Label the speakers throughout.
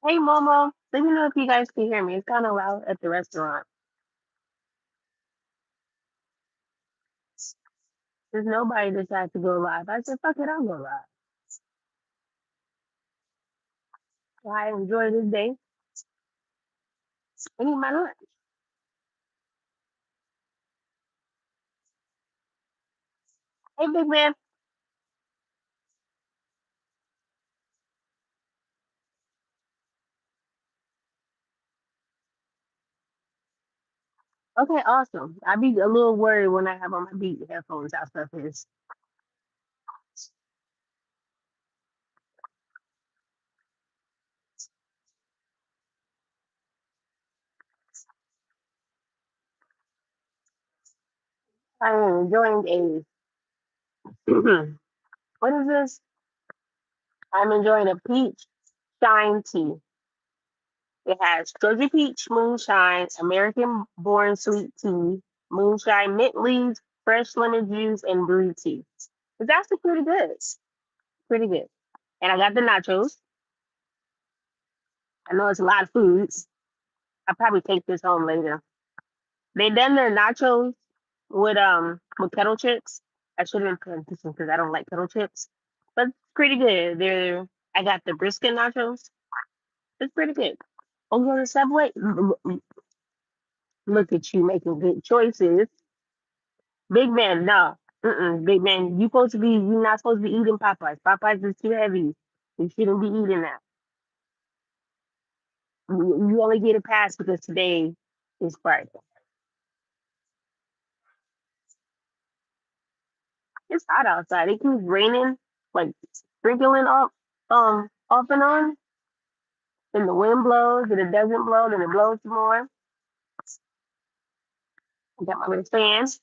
Speaker 1: Hey Momo, let me know if you guys can hear me. It's kind of loud at the restaurant. There's nobody decided to go live. I said, fuck it, I'll go live. So I enjoy this day. I need my lunch. Hey, big man. Okay, awesome. I be a little worried when I have on my beat headphones. How stuff is. I am enjoying a. What is this? I'm enjoying a peach shine tea. It has sugar peach moonshine, American born sweet tea, moonshine mint leaves, fresh lemon juice, and brewed tea. It's actually pretty good. Pretty good. And I got the nachos. I know it's a lot of foods. I'll probably take this home later. They done their nachos with kettle chips. I shouldn't have put this because I don't like kettle chips. But it's pretty good. I got the brisket nachos. It's pretty good. Oh, you go to Subway? Look at you making good choices. Big man, no. Big man, you're not supposed to be eating Popeyes. Popeyes is too heavy. You shouldn't be eating that. You only get a pass because today is Friday. It's hot outside. It keeps raining, like sprinkling off and on. Then the wind blows, and it doesn't blow, then it blows some more. I got my little fans,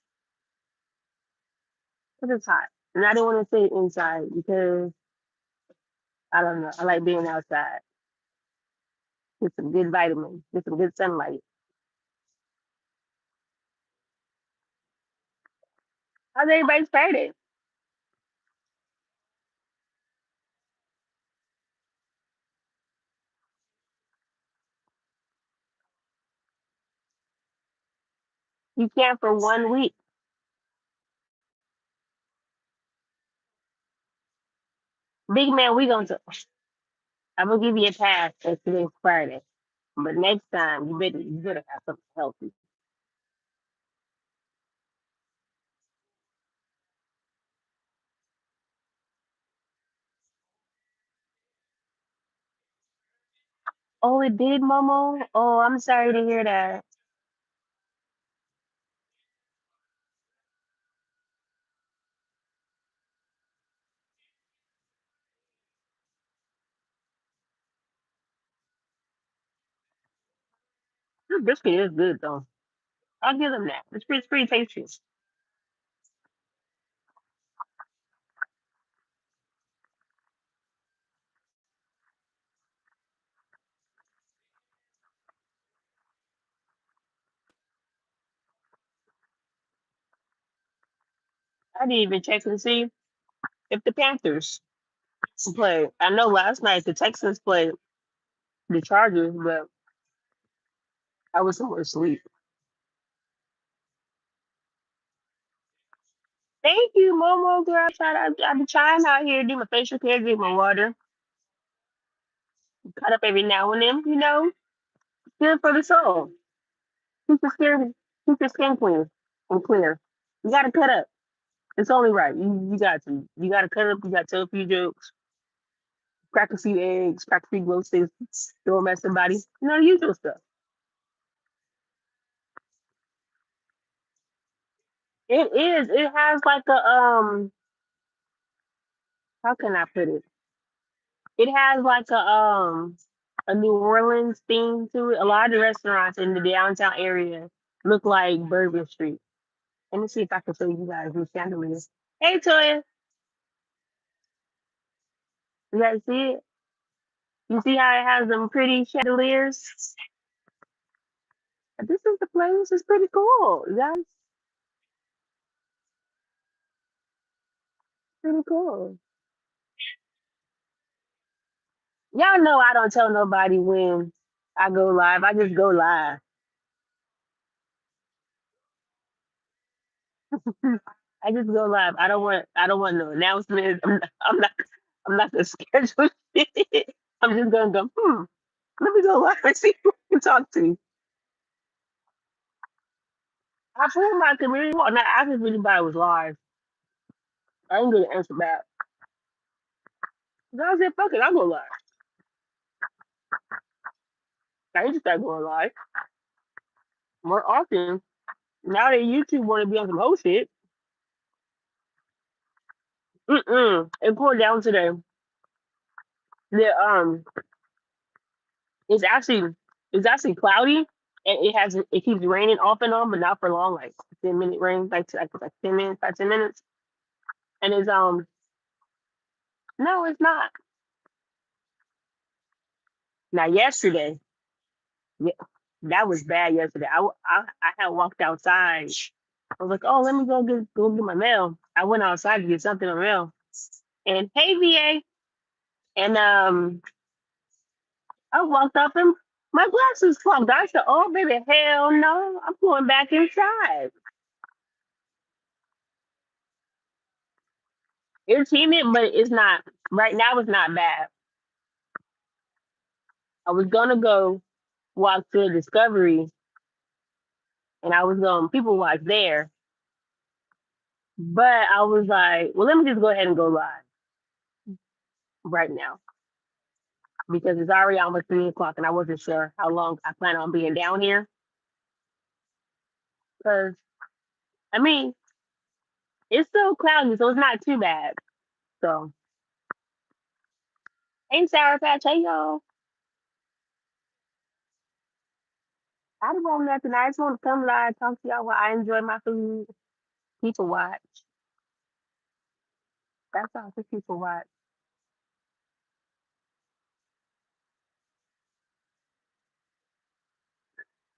Speaker 1: but it's hot. And I didn't want to stay inside because I don't know. I like being outside. Get some good vitamins, get some good sunlight. How's everybody Friday? You can for 1 week. Big man, I'm gonna give you a pass for today's Friday. But next time you better have something healthy. Oh, it did, Momo? Oh, I'm sorry to hear that. This biscuit is good though. I'll give them that. It's pretty tasty. I didn't even check and see if the Panthers played. I know last night the Texans played the Chargers, but I was somewhere asleep. Thank you, Momo girl. I've been trying out here, do my facial care, drink my water, cut up every now and then, good for the soul. Keep your skin, keep your skin clean and clear. You gotta cut up. It's only right. You got to. You gotta cut up. You gotta tell a few jokes, crack a few eggs, crack a few glow sticks, throw them at somebody. The usual stuff. It is. It has like how can I put it? It has like a New Orleans theme to it. A lot of the restaurants in the downtown area look like Bourbon Street. Let me see if I can show you guys these chandeliers. Hey Toya, you guys see it? You see how it has them pretty chandeliers? This is the place. It's pretty cool. You guys, pretty cool. Y'all know I don't tell nobody when I go live. I just go live. I just go live. I don't want no announcements. I'm not the schedule shit. I'm just gonna go, let me go live and see who I can talk to. I pulled my community well, not I just really thought it was live. I didn't get an answer back. So I said, fuck it, I'll go live. I just start going live more often. Now that YouTube wanna be on some whole shit. It poured down today. The it's actually it's actually cloudy and it keeps raining off and on, but not for long, like 10-minute rain, like 10 minutes, 5, 10 minutes. And it's no, it's not. Now yesterday, yeah, that was bad yesterday. I had walked outside. I was like, oh, let me go get my mail. I went outside to get something on mail. And hey VA. And I walked up and my glasses clogged. I said, oh baby, hell no, I'm going back inside. It's humid, but it's not right now. It's not bad. I was gonna go walk to Discovery, and I was going people watch there, but I was like, well, let me just go ahead and go live right now because it's already almost 3 o'clock, and I wasn't sure how long I plan on being down here. Because I mean, it's still cloudy, so it's not too bad. So, hey, Sour Patch, hey y'all. I don't want nothing. I just want to come live, talk to y'all while I enjoy my food. People watch. That's all for people watch.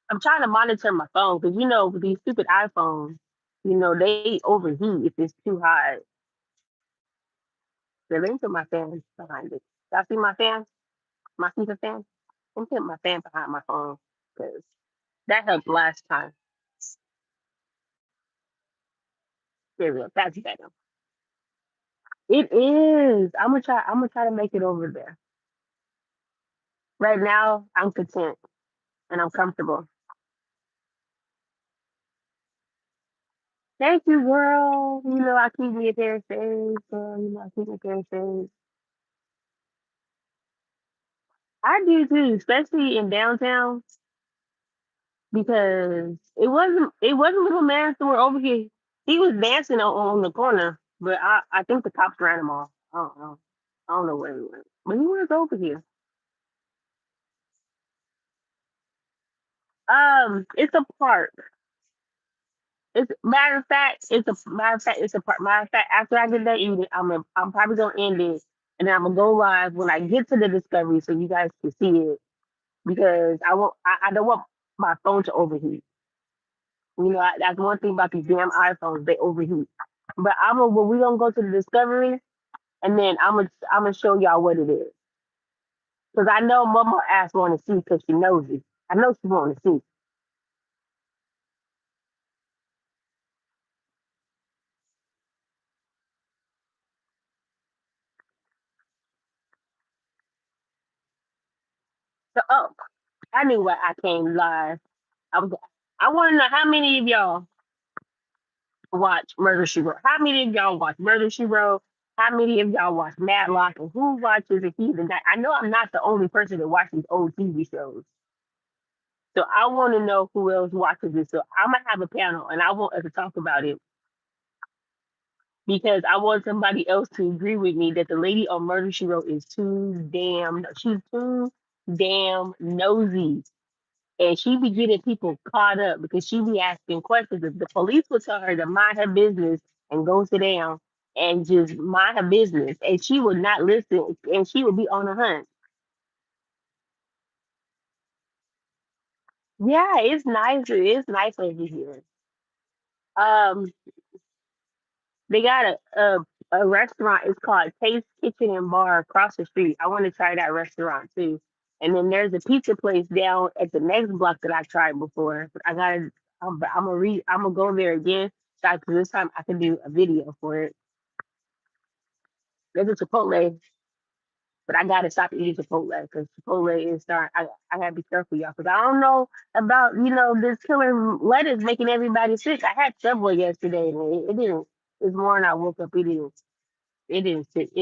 Speaker 1: I'm trying to monitor my phone because with these stupid iPhones, they overheat if it's too hot. So let me put my fan behind it. Y'all see my fan? My ceiling fan? Let me put my fan behind my phone because that helped last time. There we go. That's better. It is. I'm gonna try to make it over there. Right now, I'm content and I'm comfortable. Thank you, girl. I keep me a pair of shades, girl. I keep me a pair of shades. I do too, especially in downtown. Because it wasn't little man somewhere over here. He was dancing on the corner, but I think the cops ran him off. I don't know where he went, but he was over here. It's a park. It's matter of fact, it's a park. Matter of fact, after I get that eating, I'm probably gonna end it, and then I'm gonna go live when I get to the discovery, so you guys can see it. Because I don't want my phone to overheat. That's one thing about these damn iPhones, they overheat. But when we gonna go to the Discovery, and then I'm gonna show y'all what it is. Cause I know Mama asked want to see because she knows it. I know she want to see. So I knew why I came live. I was. I want to know how many of y'all watch Murder She Wrote. How many of y'all watch Murder She Wrote? How many of y'all watch Matlock? And who watches a Heathen? I know I'm not the only person that watches old TV shows. So I want to know who else watches it. So I'm gonna have a panel, and I want us to talk about it because I want somebody else to agree with me that the lady on Murder She Wrote is she's too damn nosy, and she be getting people caught up because she be asking questions. If the police would tell her to mind her business and go sit down and just mind her business, and she would not listen, and she would be on the hunt. Yeah, it's nice. It's nice over here. Um, they got a restaurant. It's called Taste Kitchen and Bar across the street. I want to try that restaurant too. And then there's a pizza place down at the next block that I tried before. But I gotta, I'm gonna go there again. So this time I can do a video for it. There's a Chipotle, but I gotta stop eating Chipotle because Chipotle is starting. I gotta be careful, y'all, because I don't know about this killer lettuce making everybody sick. I had several yesterday, and it didn't. This morning I woke up, it didn't sit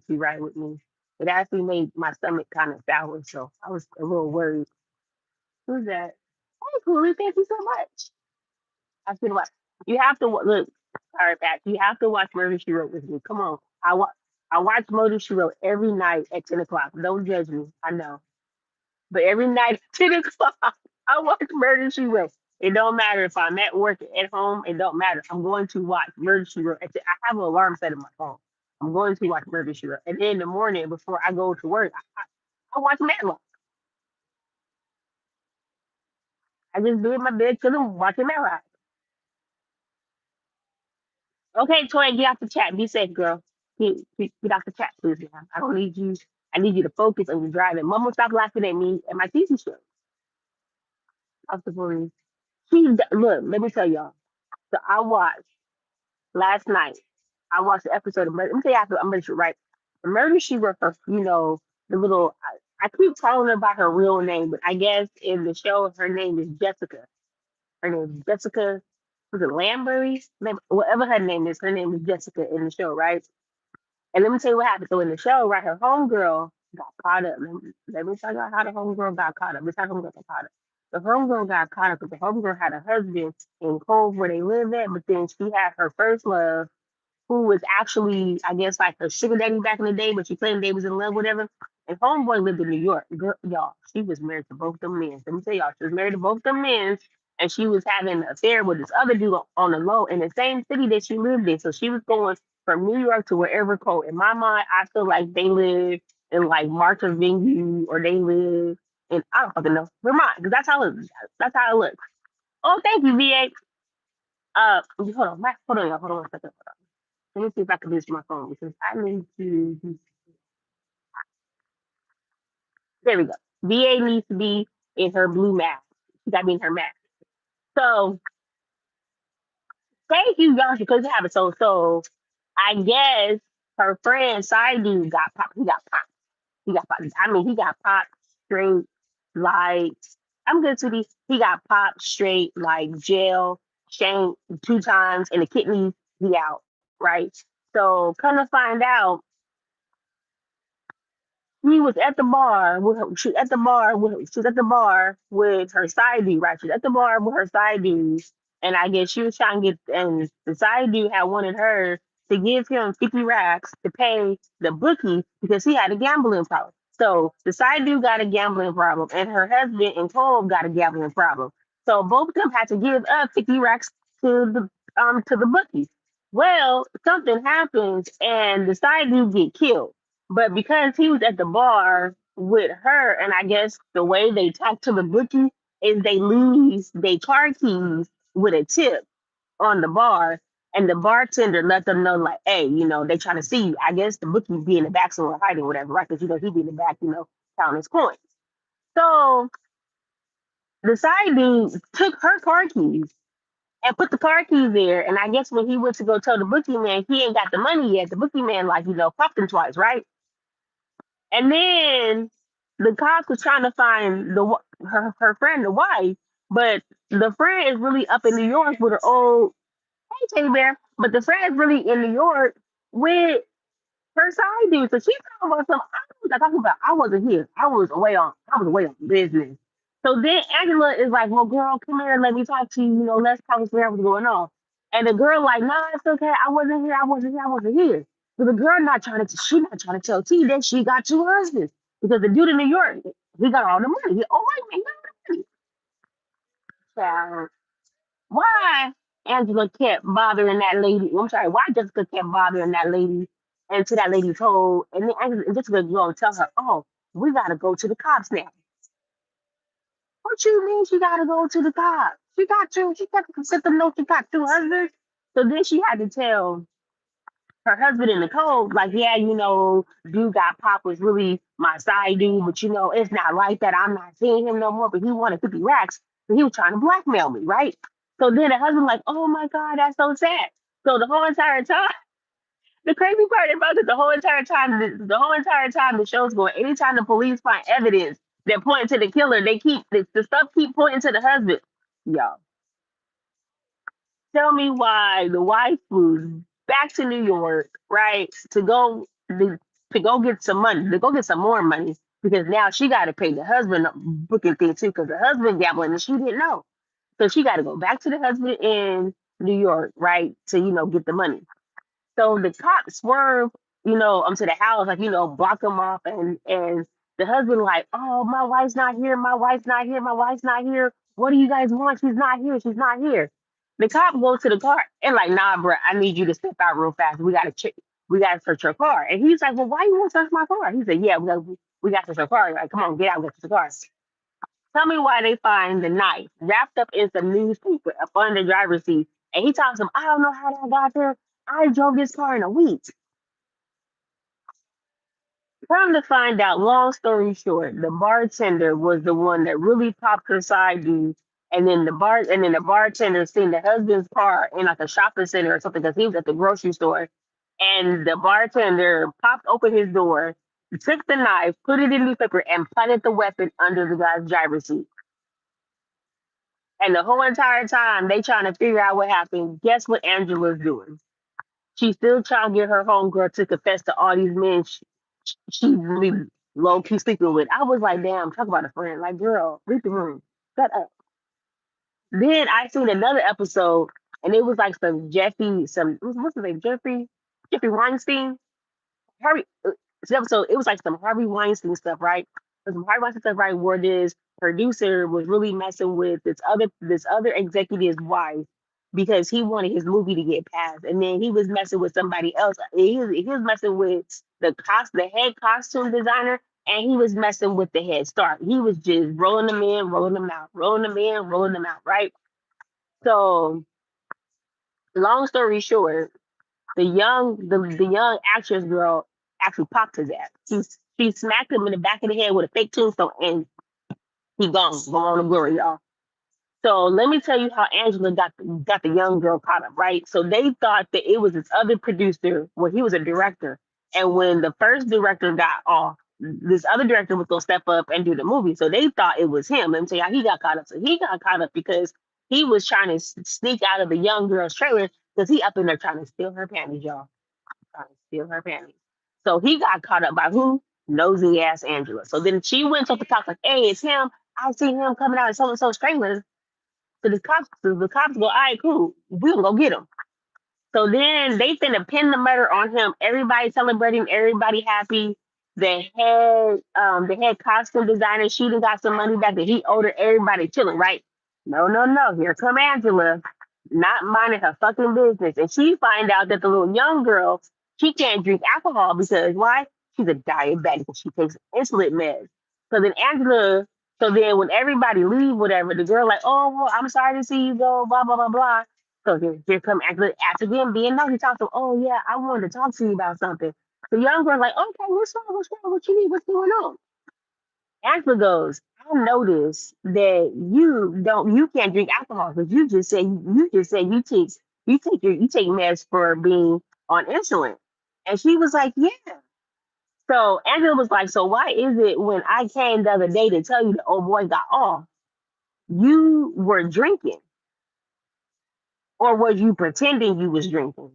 Speaker 1: too right with me. It actually made my stomach kind of sour, so I was a little worried. Who's that? Hey, Cooley, thank you so much. I feel like you have to look. Sorry, Pat. You have to watch Murder She Wrote with me. Come on. I watch Murder She Wrote every night at 10 o'clock. Don't judge me. I know, but every night at 10 o'clock, I watch Murder She Wrote. It don't matter if I'm at work at home. It don't matter. I'm going to watch Murder She Wrote. I have an alarm set in my phone. I'm going to watch Murder She Wrote, and then in the morning before I go to work, I watch Matlock. I just be in my bed chilling, watching Matlock. Okay, Toy, get off the chat. Be safe, girl. Get off the chat, please, man. I don't need you. I need you to focus on your driving. Mama, stop laughing at me and my TV show. Off the police. Look, let me tell y'all. So I watched last night. I watched the episode of Murder. Let me tell you after I'm gonna right. The Murder She Wrote, her, the little. I keep calling her by her real name, but I guess in the show her name is Jessica. Her name is Jessica. Was it Lambury? Whatever her name is, her name is Jessica in the show, right? And let me tell you what happened. So in the show, right, her homegirl got caught up. Let me tell you how the homegirl got caught up. This how homegirl got caught up. The homegirl got caught up because the homegirl had a husband in Cove where they live at, but then she had her first love who was actually, I guess, like her sugar daddy back in the day, but she claimed they was in love, whatever. And homeboy lived in New York. Girl, y'all, she was married to both them men. Let me tell y'all, she was married to both them men, and she was having an affair with this other dude on the low in the same city that she lived in. So she was going from New York to wherever cold. In my mind, I feel like they live in like Martha Venue or they live in I don't fucking know Vermont because that's how it looks. Oh, thank you, VA. Hold on, y'all. Hold on one second. Let me see if I can do this from my phone because I need to. There we go. VA needs to be in her blue mask. She got to be in her mask. So thank you, Josh, because you have it. So I guess her friend side dude got popped. He got popped. He got popped. I mean, he got popped straight like I'm good to these. He got popped straight like jail, shanked 2 times, and the kidneys he out. Right. So come to find out, she was at the bar with her, she was at the bar with her side dude, right? She was at the bar with her side dude, and I guess she was trying to get and the side dude had wanted her to give him 50 racks to pay the bookie because he had a gambling problem. So the side dude got a gambling problem, and her husband and Cole got a gambling problem. So both of them had to give up 50 racks to the bookie. Well, something happens, and the side dude get killed. But because he was at the bar with her, and I guess the way they talk to the bookie is they leave their car keys with a tip on the bar, and the bartender let them know, like, hey, they trying to see you. I guess the bookie be in the back somewhere hiding, whatever, right? Because he be in the back, counting his coins. So the side dude took her car keys and put the car keys there. And I guess when he went to go tell the bookie man he ain't got the money yet, the bookie man, like, popped him twice, right? And then the cops was trying to find her friend, the wife, but the friend is really up in New York with her old hey teddy bear. But the friend is really in New York with her side dude. So she's talking about some. I was talking about. I wasn't here. I was away on business. So then Angela is like, "Well, girl, come here. Let me talk to you. Let's talk and figure out what's going on." And the girl like, "Nah, it's okay. I wasn't here. I wasn't here. I wasn't here." So the girl not trying to. She not trying to tell T that she got 2 husbands because the dude in New York, he got all the money. Oh wait, man, he got the money. Child, why Angela kept bothering that lady? I'm sorry, why Jessica kept bothering that lady until that lady told, and then Jessica go and tell her, "Oh, we gotta go to the cops now." What you mean she gotta go to the cops? She got to. She got to set them know she got 2 husbands. So then she had to tell. her husband in the code, like, yeah, dude got pop was really my side dude, but it's not like that. I'm not seeing him no more. But he wanted 50 racks, so he was trying to blackmail me, right? So then the husband like, oh my god, that's so sad. So the whole entire time, the crazy part about it, the whole entire time the show's going. Anytime the police find evidence that point to the killer, they keep the stuff keep pointing to the husband. Y'all, tell me why the wife flew back to New York, right, to go get some money, to go get some more money, because now she got to pay the husband booking thing too, because the husband gambling and she didn't know. So she got to go back to the husband in New York, right, to get the money. So the cops swerve, onto the house, like, block them off, and the husband like, oh, my wife's not here, my wife's not here, my wife's not here. What do you guys want? She's not here, she's not here. The cop goes to the car and like, nah, bro, I need you to step out real fast. We gotta search your car. And he's like, well, why you want to search my car? He said, yeah, we got to search your car. Like, come on, get out, get to the car. Tell me why they find the knife wrapped up in some newspaper up on the driver's seat. And he talks to him, I don't know how that got there. I drove this car in a week. Come to find out, long story short, the bartender was the one that really popped her side dude. And then the bartender seen the husband's car in like a shopping center or something because he was at the grocery store. And the bartender popped open his door, took the knife, put it in the newspaper, and planted the weapon under the guy's driver's seat. And the whole entire time they trying to figure out what happened. Guess what Angela's doing? She's still trying to get her homegirl to confess to all these men she really low key sleeping with. I was like, damn, talk about a friend. Like, girl, read the room. Shut up. Then I seen another episode, and it was like what's his name? Jeffrey Weinstein. Harvey episode, it was like some Harvey Weinstein stuff, right? Some Harvey Weinstein stuff, right? Where this producer was really messing with this other executive's wife because he wanted his movie to get passed, and then he was messing with somebody else. He was messing with the head costume designer, and he was messing with the head star. He was just rolling them in, rolling them out, rolling them in, rolling them out, right? So, long story short, the young actress girl actually popped his ass. She smacked him in the back of the head with a fake tombstone, and he gone, on to glory, y'all. So let me tell you how Angela got the young girl caught up, right? So they thought that it was this other producer, well, he was a director, and when the first director got off, this other director was gonna step up and do the movie. So they thought it was him. Let me tell you how he got caught up. So he got caught up because he was trying to sneak out of the young girl's trailer because he up in there trying to steal her panties, y'all, trying to steal her panties. So he got caught up by who? Nosy ass Angela. So then she went to the cops like, hey, it's him. I see him coming out of so and so's trailer. So the cops go, all right, cool. We gonna go get him. So then they finna pin the murder on him. Everybody celebrating, everybody happy. The head costume designer, she done got some money back that he owed her. Everybody chilling, right? No, no, no. Here come Angela, not minding her fucking business, and she find out that the little young girl, she can't drink alcohol because why? She's a diabetic and she takes insulin meds. So then Angela, so then when everybody leave, whatever, the girl like, oh, well, I'm sorry to see you go, blah blah blah blah. So here come Angela after them being nice. He talks to, oh yeah, I wanted to talk to you about something. The young girl like, okay, what's wrong? What's wrong? What you need? What's going on? Angela goes, I noticed that you can't drink alcohol because you just said you take meds for being on insulin. And she was like, yeah. So Angela was like, so why is it when I came the other day to tell you the old boy got off, you were drinking, or was you pretending you was drinking?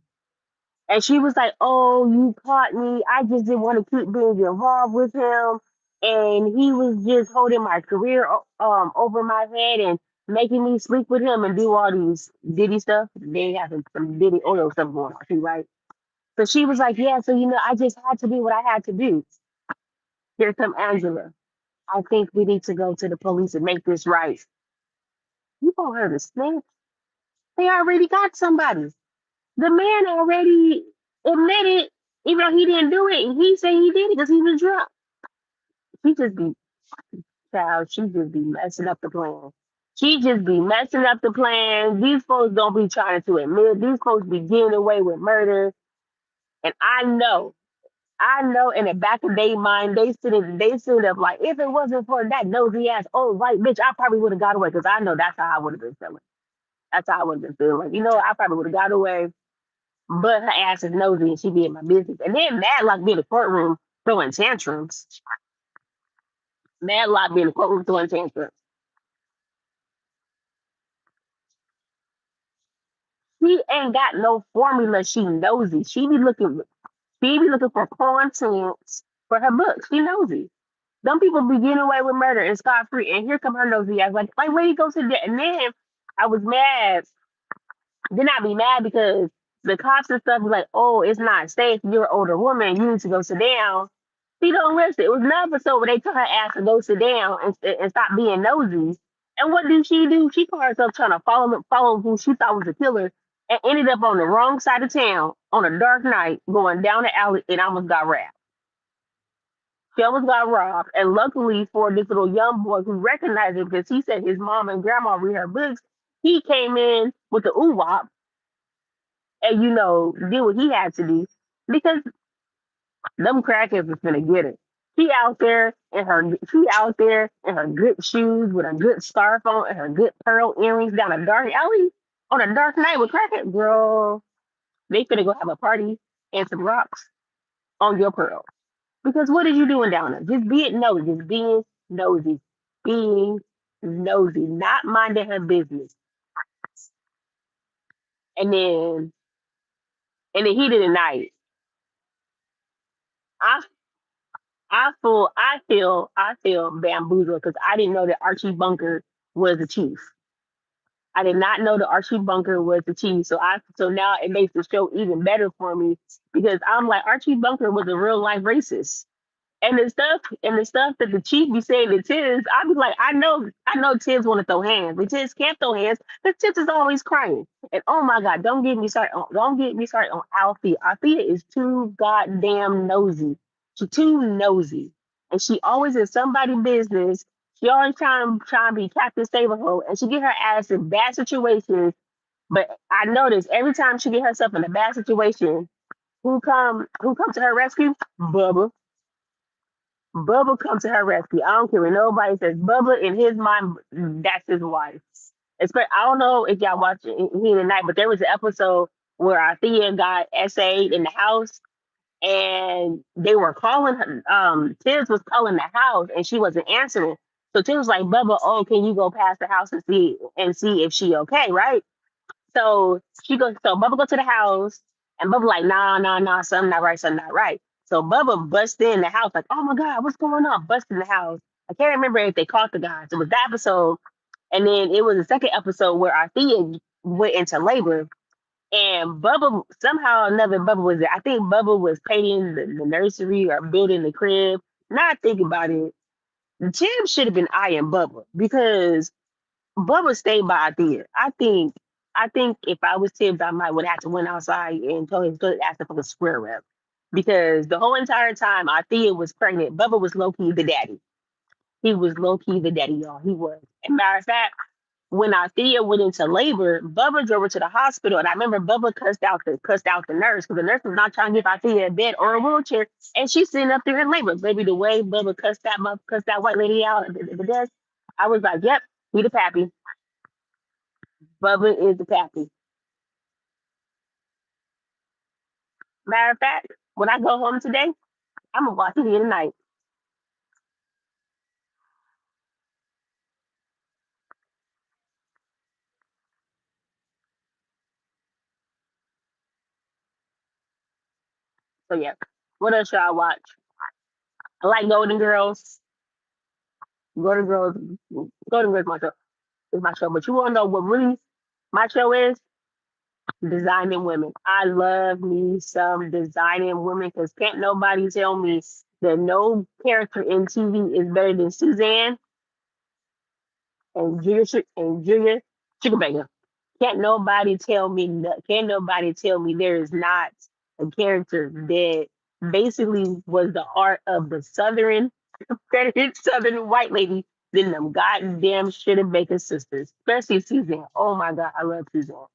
Speaker 1: And she was like, "Oh, you caught me. I just didn't want to keep being involved with him, and he was just holding my career over my head and making me sleep with him and do all these Diddy stuff. They have some Diddy oil stuff going on too, right?" So she was like, "Yeah, so I just had to do what I had to do." Here come Angela. I think we need to go to the police and make this right. You want her to snitch? They already got somebody. The man already admitted, even though he didn't do it, and he said he did it because he was drunk. She just be child. She just be messing up the plan. She just be messing up the plan. These folks don't be trying to admit. These folks be getting away with murder, And I know in the back of their mind, they stood up like, if it wasn't for that nosy ass old white bitch, I probably would have got away because I know that's how I would have been feeling. That's how I would have been feeling. Like, I probably would have got away, but her ass is nosy and she be in my business. And then Madlock be in the courtroom throwing tantrums. Madlock be in the courtroom throwing tantrums. She ain't got no formula. She nosy. She be looking for contents for her books. She nosy. Some people be getting away with murder and scot free, and here come her nosy ass. Like where you go to that? And then I was mad. Then I be mad because the cops and stuff be like, "Oh, it's not safe. You're an older woman. You need to go sit down." She don't listen. It was another episode where they told her ass to go sit down and stop being nosy. And what did she do? She caught herself trying to follow who she thought was a killer, and ended up on the wrong side of town on a dark night, going down the alley, and almost got robbed. She almost got robbed, and luckily for this little young boy who recognized it because he said his mom and grandma read her books, he came in with the ooh wop and did what he had to do because them crackheads was gonna get it. She out there in her good shoes with a good scarf on and her good pearl earrings down a dark alley on a dark night with crackheads. Girl, they finna go have a party and some rocks on your pearl. Because what are you doing down there? Just being nosy, just nosy, being nosy, not minding her business. And then in the heat of the night, I I feel bamboozled because I didn't know that Archie Bunker was the chief. I did not know that Archie Bunker was the chief. So now it makes the show even better for me because I'm like Archie Bunker was a real life racist. And the stuff that the chief be saying to Tiz, I be like, I know Tiz want to throw hands, but Tiz can't throw hands because Tiz is always crying. And oh my God, don't get me started on Althea. Althea is too goddamn nosy. She's too nosy, and she always in somebody's business. She always trying to be Captain Save-A-Ho, and she get her ass in bad situations. But I notice every time she get herself in a bad situation, who come to her rescue? Bubba. Bubba come to her rescue. I don't care what nobody says. Bubba, in his mind, that's his wife. I don't know if y'all watch it here tonight, but there was an episode where Althea got essayed in the house, and they were calling her. Tiz was calling the house, and she wasn't answering. So Tiz was like, "Bubba, oh, can you go past the house and see if she okay, right?" So Bubba go to the house, and Bubba like, nah, nah, nah, something not right, something not right. So Bubba busts in the house like, oh my God, what's going on? Bust in the house. I can't remember if they caught the guys. It was that episode, and then it was the second episode where Althea went into labor, and Bubba somehow or another Bubba was there. I think Bubba was painting the nursery or building the crib. Not thinking about it, Jim should have been eyeing Bubba because Bubba stayed by Althea. I think if I was Tibbs, I might would have to went outside and told him to ask for the square rep. Because the whole entire time Althea was pregnant, Bubba was low key the daddy. He was low key the daddy, y'all. He was. And matter of fact, when Althea went into labor, Bubba drove her to the hospital. And I remember Bubba cussed out the nurse because the nurse was not trying to give Althea a bed or a wheelchair. And she's sitting up there in labor. Baby, the way Bubba cussed that white lady out at the desk, I was like, yep, he the pappy. Bubba is the pappy. Matter of fact, when I go home today, I'm gonna watch it here tonight. So yeah, what else should I watch? I like Golden Girls. Golden Girls, Golden Girls is my show. But you wanna know what really my show is? Designing women. I love me some designing women because can't nobody tell me that no character in TV is better than Suzanne and Julia Sugarbaker. Can't nobody tell me there is not a character that basically was the art of the southern white lady than them goddamn Sugar Baker sisters, especially Suzanne. Oh my God, I love Suzanne.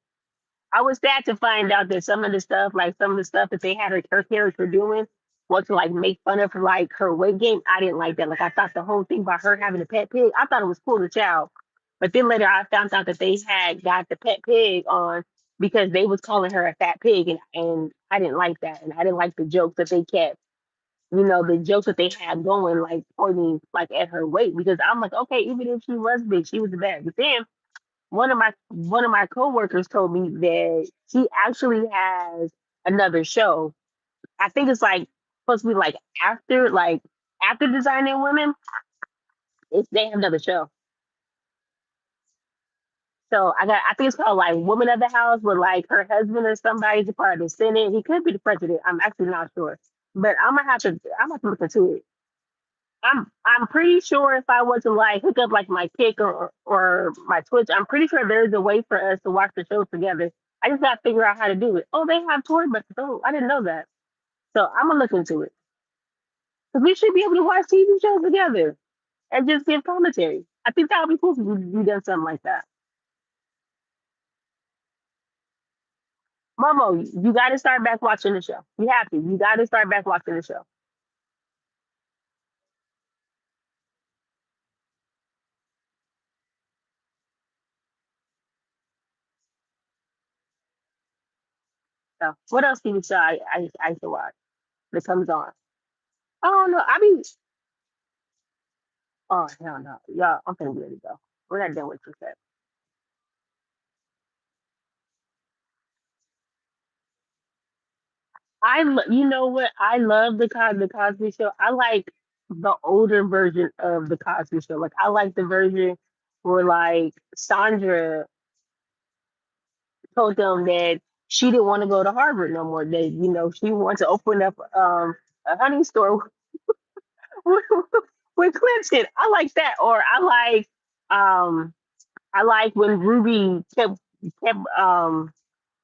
Speaker 1: I was sad to find out that some of the stuff, like some of the stuff that they had her character doing, was to like make fun of like her weight gain. I didn't like that. Like I thought the whole thing about her having a pet pig, I thought it was cool as child. But then later I found out that they had got the pet pig on because they was calling her a fat pig, and I didn't like that, and I didn't like the jokes that they kept. The jokes that they had going, like pointing like at her weight, because I'm like, okay, even if she was big, she was the best. But then one of my coworkers told me that she actually has another show. I think it's like supposed to be like after Designing Women. They have another show. So I think it's called like Woman of the House, with like her husband or somebody's a part of the Senate. He could be the president. I'm actually not sure, but I'm gonna have to look into it. I'm pretty sure if I was to like hook up like my Kick or my Twitch, I'm pretty sure there's a way for us to watch the show together. I just gotta figure out how to do it. Oh, they have tour buses. Oh, I didn't know that. So I'm gonna look into it, because we should be able to watch TV shows together and just give commentary. I think that would be cool if we done something like that. Momo, you got to start back watching the show. You have to. You got to start back watching the show. So what else TV show I used to watch that comes on? Oh no, I mean, oh hell no, y'all, I'm finna get ready to go. We're not done with you said. You know what? I love the Cosby Show. I like the older version of the Cosby Show. Like I like the version where like Sandra told them that she didn't want to go to Harvard no more. That she wanted to open up a honey store with, with Clinton. I like that. Or um I like when Ruby kept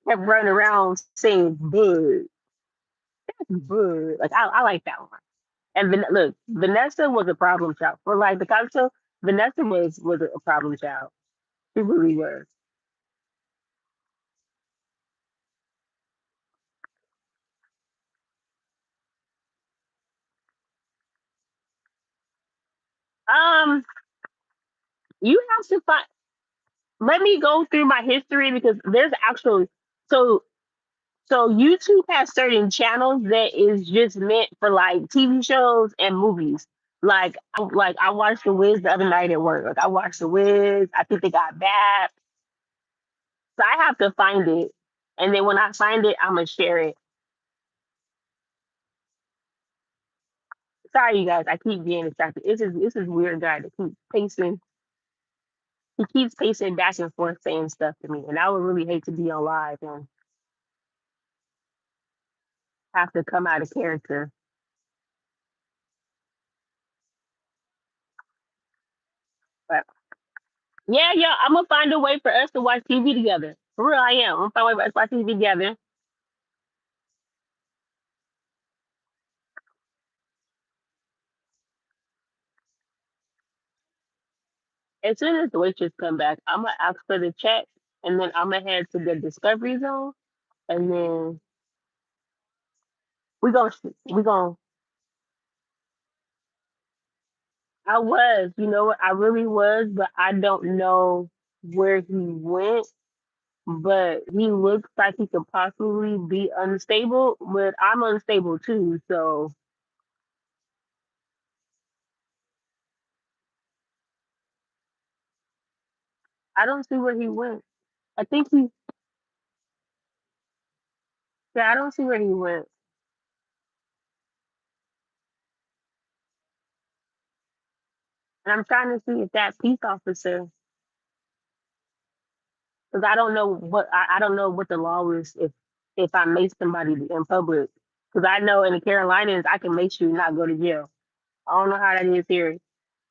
Speaker 1: running around saying "bud, bud." Like I like that one. And look, Vanessa was a problem child for like the Cosby Show. Vanessa was a problem child. She really was. Um, you have to find. Let me go through my history, because there's actually so YouTube has certain channels that is just meant for like TV shows and movies. I watched The Wiz the other night at work. Like I watched The Wiz. I think they got bad. So I have to find it, and then when I find it, I'm gonna share it. Sorry, you guys. I keep being distracted. This is weird guy that keeps pacing. He keeps pacing back and forth saying stuff to me, and I would really hate to be on live and have to come out of character. But yeah, yeah, I'm gonna find a way for us to watch TV together. For real, I am. I'm gonna find a way for us to watch TV together. As soon as the waitress come back, I'm gonna ask for the check, and then I'm gonna head to the Discovery Zone, and then we gonna. I was, you know what? I really was, but I don't know where he went. But he looks like he could possibly be unstable, but I'm unstable too. So I don't see where he went. I think he, yeah, I don't see where he went. And I'm trying to see if that peace officer, because I don't know what the law is if I mace somebody in public. Because I know in the Carolinas I can make you not go to jail. I don't know how that is here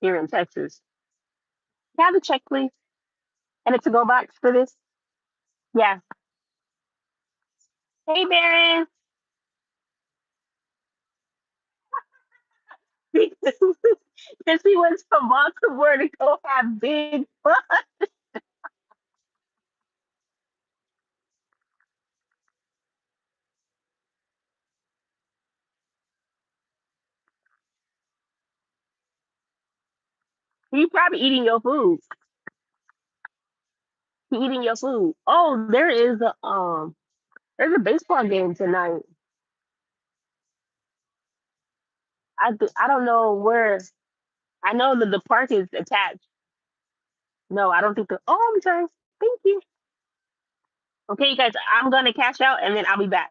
Speaker 1: in Texas. Can I have a check, please, and a to-go box for this? Yeah. Hey, Baron. Because he went to Baltimore to go have big fun. He probably eating your food. He eating your food. Oh, there's a baseball game tonight. I don't know where. I know that the park is attached. No, I don't think the. Oh, I'm sorry. Thank you. Okay, you guys. I'm gonna cash out and then I'll be back.